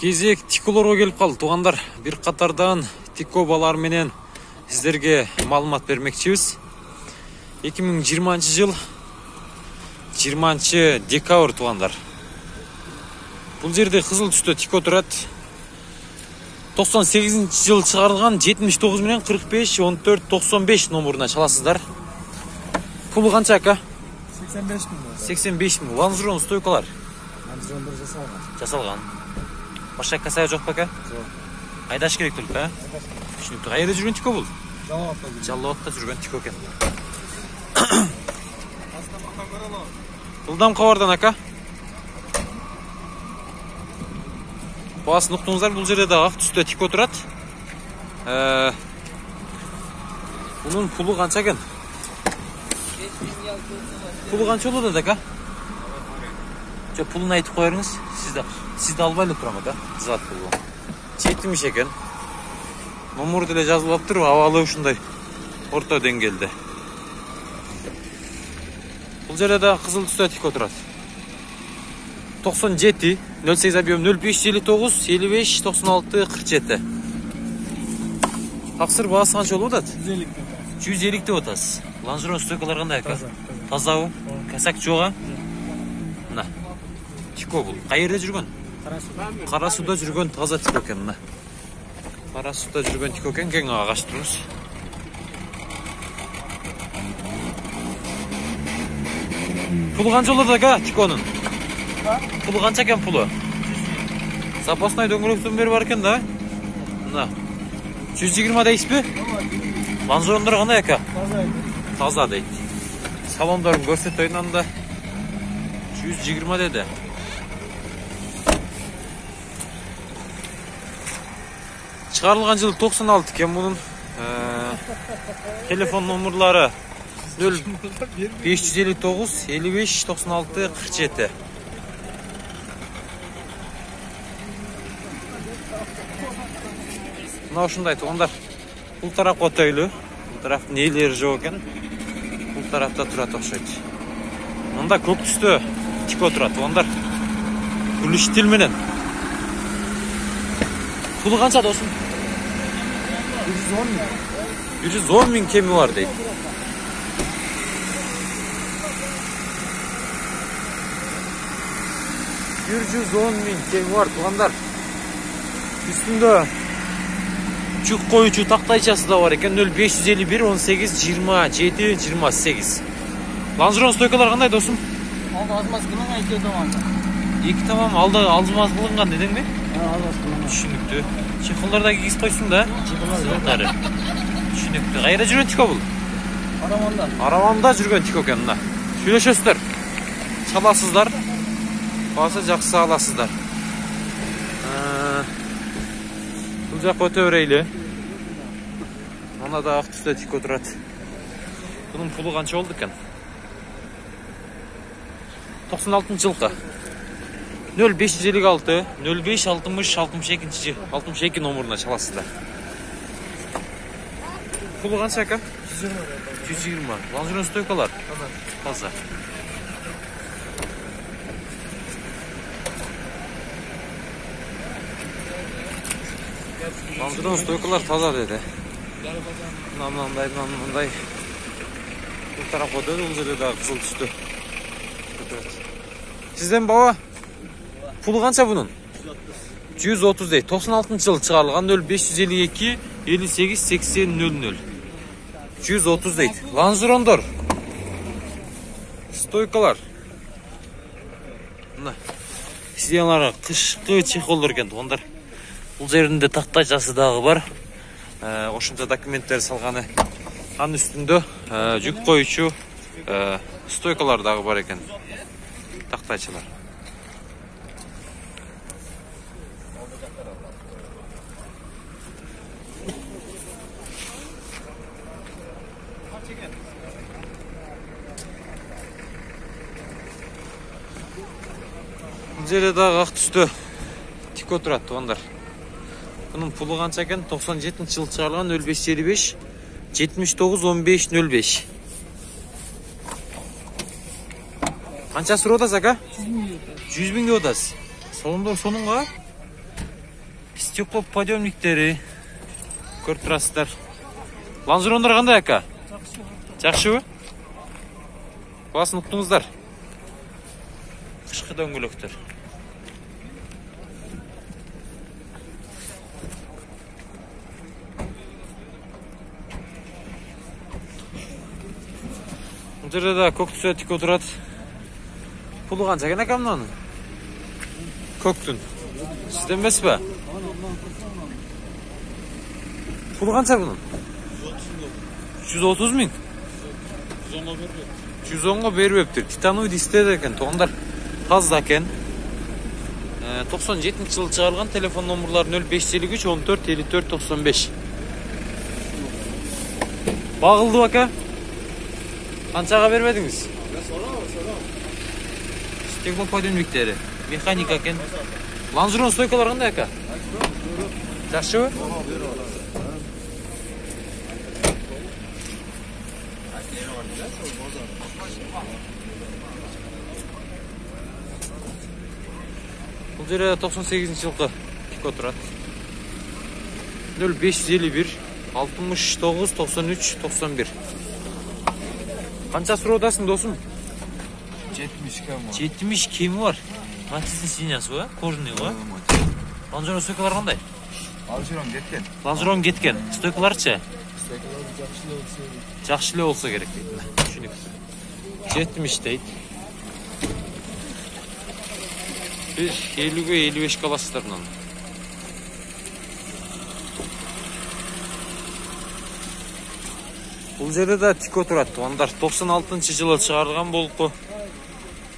Кезек тиколорго келип калды туугандар. Бир катардан тико балар менен сиздерге маалымат бермекчибиз. 2020 жыл 20 декабрь туугандар. Бул жерде кызыл түстө тико турат. 98 жыл чыгарылган 79 менен 45 14 95 номуруна чаласыздар. Пулу канча ака? 85 миң. 85 миң. Ланжерон стойкалар. Ланжерондор Жасалган. Башка касая жок бака? Жок. Айдаш керек только, а? Түшүнүктүү. Кайерде жүргөн тико бул? Жалоатта жүргөн тико экен. Булдам кабардан ака. Баасын уктуңуздар, бул жерде да ак түстө тико турат. Бунун пулу канча экен? Пулу канча болот ака? Жо пулун айтып коерңиз. Сизди албай эле турам ака. Зат пулу. 70 экен. Номер деле жазылып аптыр, абалы ушундай орто деңгээлде. Бул жерде да кызыл түстө тико турат. 97 08 объем 0559 55 96 47. Таксыр баасы канча болуп атат? 150 деп атасыз. Ланжерон стойкалар кандай ака? Тазабы? Касак жога? Мына. Тико бул. Кайерде жүргөн? Кара суда жүргөн таза тико экен мына. Кара суда жүргөн тико экен, кең агач туруңуз. Пулу канча болот ака тиконун? Пулу канча экен пулу? Запасной дөңгөлөктөн бери бар экен да. Мына. 120 дейсизби? Ланжерондор кандай ака? Таза дейт. Салондорун көрсөтөйүн анда. 120 деди. Чыгарылган жыл 96 экен мунун. Телефон номерлары 0559 55 96 47. Мына ушундай туугандар. Бул тарапка өтөйлү. Бул тараптын ээлери жок экен. Бул тарапта турат окшойт. Мында көк түстө тико турат туугандар. Гүл штиль менен. Пулу канча досум? 110 миң кеми бар дейт. Кеми бар туугандар. Үстүндө жүк коюучу тактайчасы да бар экен. 0551 18 27 28. Ланжерон стойкалар кандай досум? Алды азмаз кылынган эки тамам. Эки тамам алды алзмаз кылынган дедиңби? Азмаз кылынган. Түшүнүктүү. Чехолдор да кийип койсуң да? Чехолдор. Түшүнүктүү. Кайерде жүргөн тико бул? Араманда. Араманда жүргөн тико экен мына. Сүйлөшөсүздөр. Чаласыздар. Баасы жакшы аласыздар. Бул жакка өтө берейли. Мына да ак түстө тико турат. Бунун пулу канча болду экен? 96 жылкы. 0556 05 60 62 номуруна чаласыздар. Пулу канча ака? 120. Ланжерон стойкалар? Таза. Ланжерон стойкалар таза деди. Мындай. Бул тарапка өтөдү, бул жерде да кызыл түстө. Сизден баба? Пулу канча бунун? 130 дейт. 96 жыл чыгарылган 0552 58 80 00. 130 дейт. Ланжерондор. Стойкалар. Мына. Сиденлары кышкы чехолдор экен туугандар. Бул жеринде тактайчасы дагы бар. Ошончо документтер салганы. Анын үстүндө жүк коюучу стойкалар дагы бар экен. Тактайчалар. Бул жерде дагы ак түстө тико турат туугандар. Bunun pulu kança eкен? 97 жыл чыгарылган 0555 79 15 05. Канча суроо атасыз ака? 100 миң деп атасыз. Сонун га? Стекло подъемниктери көріп тұрасыздар. Лонжерондор қандай ака? Жақшыбы? Басын ұқтыңыздар. Қышқы дөңгелектер. Бұл жерде де көк түсі тико тұрады. Пұлы қанша екен ака мынаның? Көктің. Сізден емес пе? Пұлы қанша бұның? 130 мың. 110-ға беріп өптір. Титановый дистеді екен. Тоғындар таза екен. 97 жылы шығарылған. Телефон номерлары 0553 14 54 95. Бағылды ака? Қаншаға бермедіңіз? Стекло подъемниктері. Механика екен. Лонжерон стойкалар қандай ака? Жақсы бі? Бұл жерде 98 жылғы тико тұрады. 0551 69 93 91. Қанша сұраудасың досым? 70 кем var. 70 кемі бар. Матистің синиясы ғой, кожаный ғой. Лонжерон стойкалар қандай? Лонжерон кеткен. Лонжерон кеткен. Стойкаларчы? Стойкалар Жақшылы болса керек дейді. Түсінік. 70 дейді. 50-ге 55 қаласыздар мұнан. Бұл жерде де тико тұрады. Ондар 96 жылы шығарылған болыпы.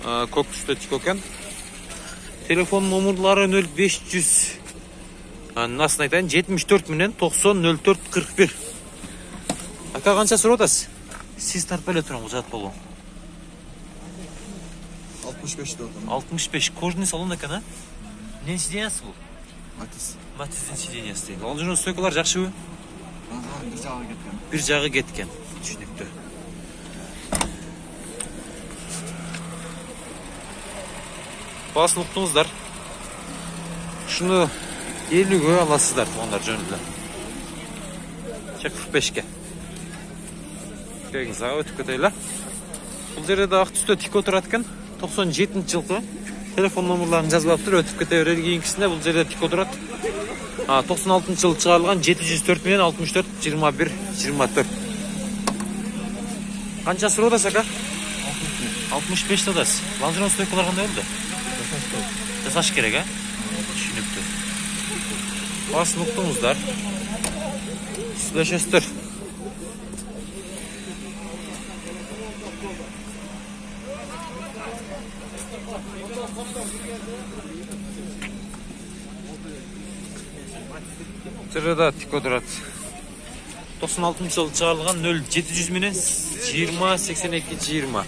Көк түсті тико екен. Телефон номерлары 0500. Насын айтайын, 74 менен 90 04 41. Ака қанша сұраудасыз? Сіз тарпайлы тұрам, ұзат болу. 65 додым. 65. Кожаный салон екен, а? Нен сидениясы бұл? Матис. Матистің сидениясы дейді. Лонжерон стойкалар жақшы бі? Лонжерон bir жағы кеткен. Bir жағы кеткен. Түсінікті. Басын ұқтыңыздар. Шыны 50-ге аласыздар, ондар жөнілді. 45-ке. Кегін заға өтіп кетейлі. Бұл жерде ақ түсті тико тұраткен. 97 жылғы. Телефон номерларын жазылап тұр, өтіп кете өрел кейінкісінде бұл жерде тико тұрат. 96 жылы шығарылған 704 менен 64 21 24. Қанша сұраудасыз ака? 65 тадасыз. Лонжерон стойкалар қандай болды? Жасаш керек, а? Түсінікті. Басын ұқтыңыздар. Сөйлесесіздер. Жерде тико тұрады. 96 жылы шығарылған 0700 менен 20 82 20.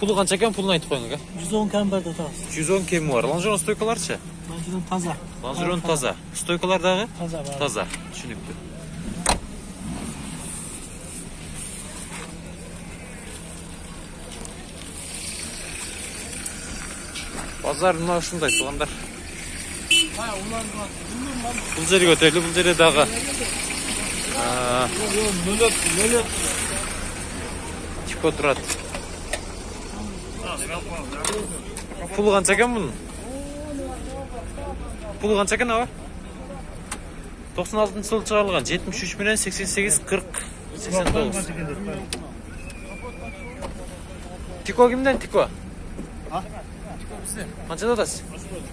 Пұлы қанша екен? Пұлын айтып қойың, 110 кем бар да таз. 110 кемі бар. Лонжерон стойкаларшы? Лонжерон таза. Лонжерон таза. Стойкалардағы? Таза бар. Таза. Түсінікті. Базар мына ушундай туғандар. Бұл жерге өтелі, бұл жерге дағы. Тико тұрады. Пұлы қанша екен бұның? Пұлы қанша екен аға? 96 жылы шығарылған 73 менен 88 40 89. Тико кімден тико? Қанша дадасыз?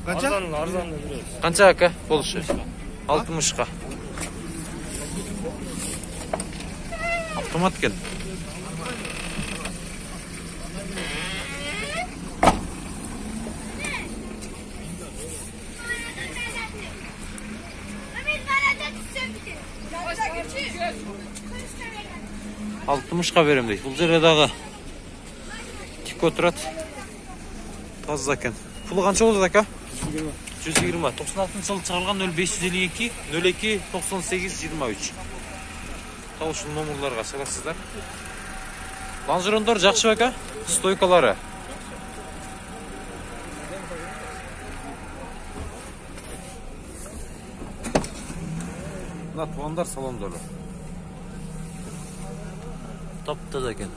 Арзан. Қанша ака болушы? 60-қа. Автомат кен. Алтымышқа берем дейді. Бұл жерде дағы тико тұрады. Таза екен. Пұлы қанша болды ака? 120. 96 жылы шығарылған 0552 02 98 23. Таушын номерларға шарасыздар. Лонжерондар жақшы ака? Стойкалары. Mına tuğanlar salondolu. Taptaza ekan.